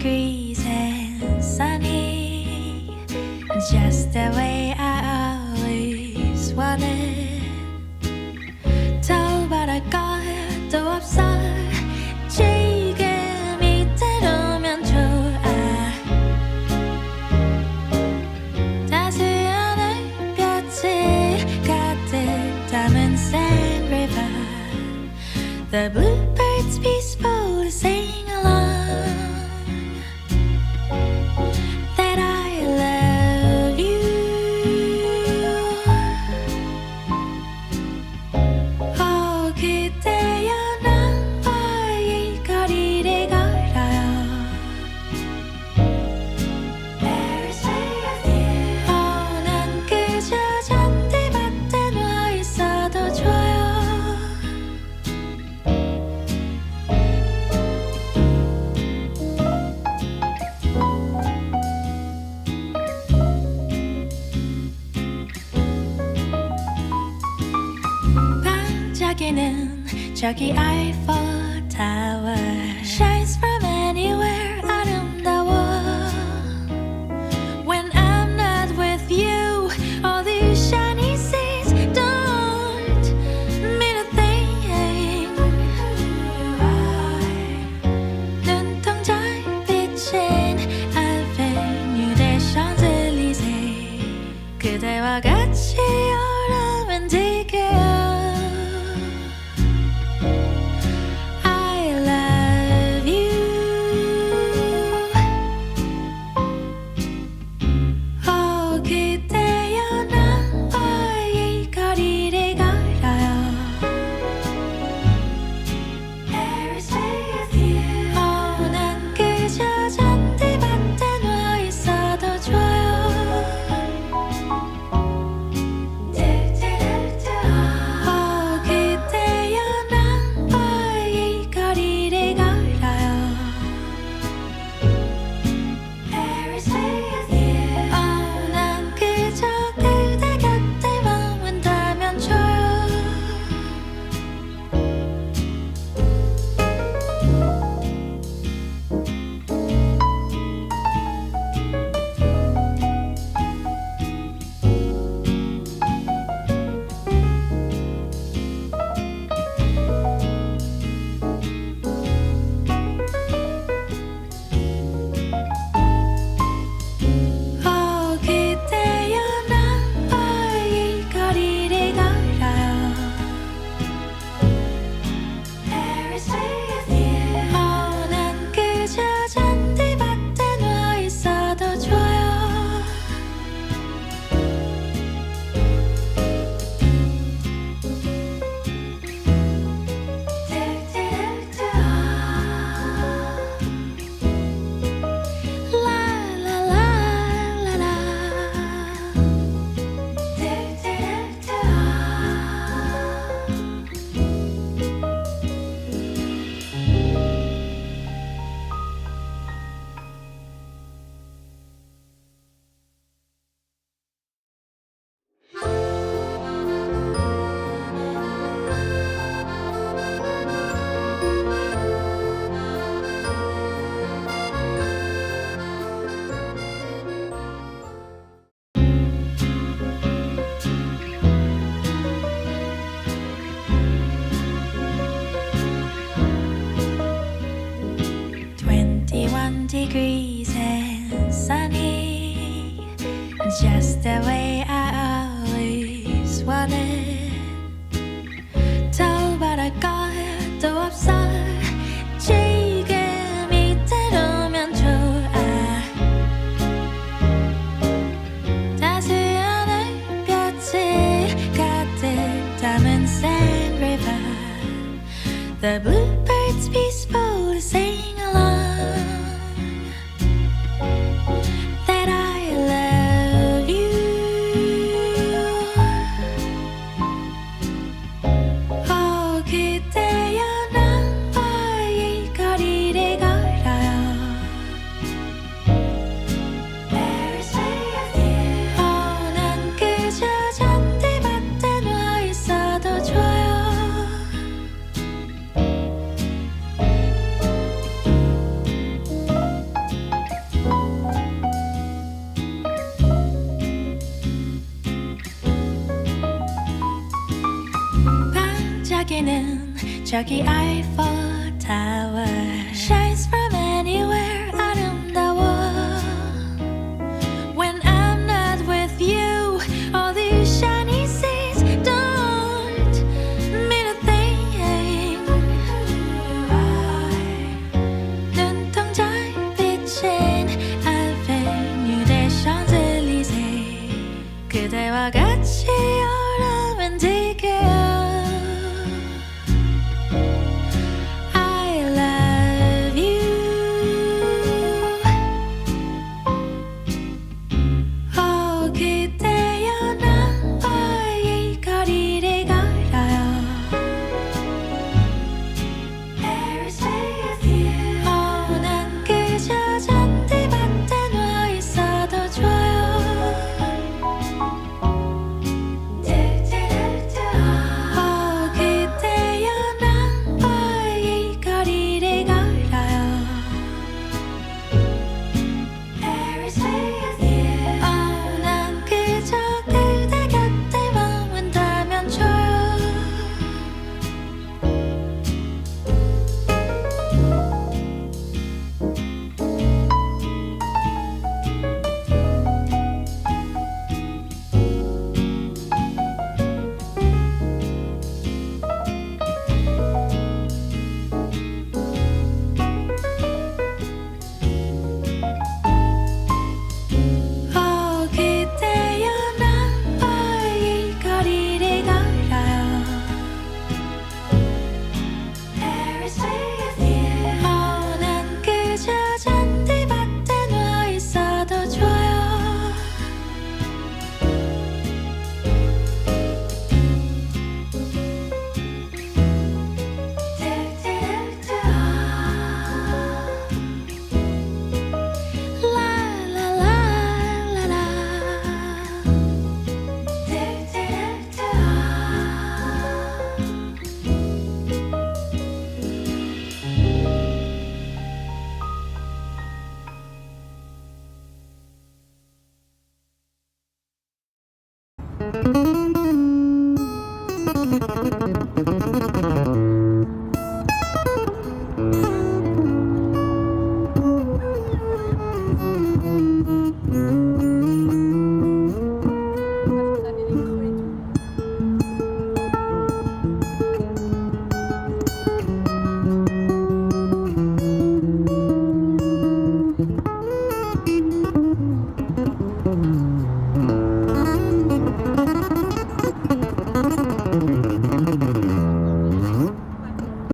degrees and sunny, just the way I always wanted. 더 바랄 것도 없어. 지금 이대로면 좋아. 따스한 햇볕이 가득 담은 Sand River. The bluebirds peacefully sing along that I love you. Oh, 그대여 나와의 거리를 걸어요. Paris with you. Oh, 난 그저 잔디밭에 누워 있어도 좋아요. 반짝이는 저기 Eiffel Tower shines from anywhere. 아름다워. When I'm not with you, all these shiny seas don't mean a thing. 눈동자 비친 Avenue des Champs-Élysées. 그대와 같이 오르면 지겨워. I love you. Oh, 그대여 나와의 거리를 걸어요. Paris with you. Oh, 난 그저 잔디밭에 누워 있어도 좋아요. Oh, 그대여 나와의 거리를 걸어요. Paris with you. Oh, 난 그저 그대 곁에 머문다면 좋아요. Oh, 그대여 나와의 거리를 걸어요. Paris with you. Oh, 난 그저 잔디밭에 누워 있어도 좋아요. Degrees and sunny, just the way I always wanted. 더 바랄 것도 없어. 지금 이대로면 좋아. 따스한 햇볕이 가득 담은 Sand River. The bluebirds peacefully sing along that I love you. Oh, 그대여 나와의 거리를 걸어요. Paris with you. Oh, 난 그저 잔디밭에 누워 있어도 좋아요. 여기는 저기 Eiffel Tower shines from anywhere 아름다워 When I'm not with you all these shiny seas don't mean a thing 눈동자에 비친 Avenue des Champs-Élysées 그대와 같이 오르면 지겨워 I love you 그대여 나와 이 거리를 걸어요 Paris with you 난 그저 잔디밭에 누워 있어도 좋아요 그대여 나와 이 거리를 걸어요 Paris with you 난 그저 그대 곁에 머문다면 좋아요 그대여 나와 이 거리를 걸어요 Paris with you 난 그저 잔디밭에 누워 있어도 좋아요 라라라라라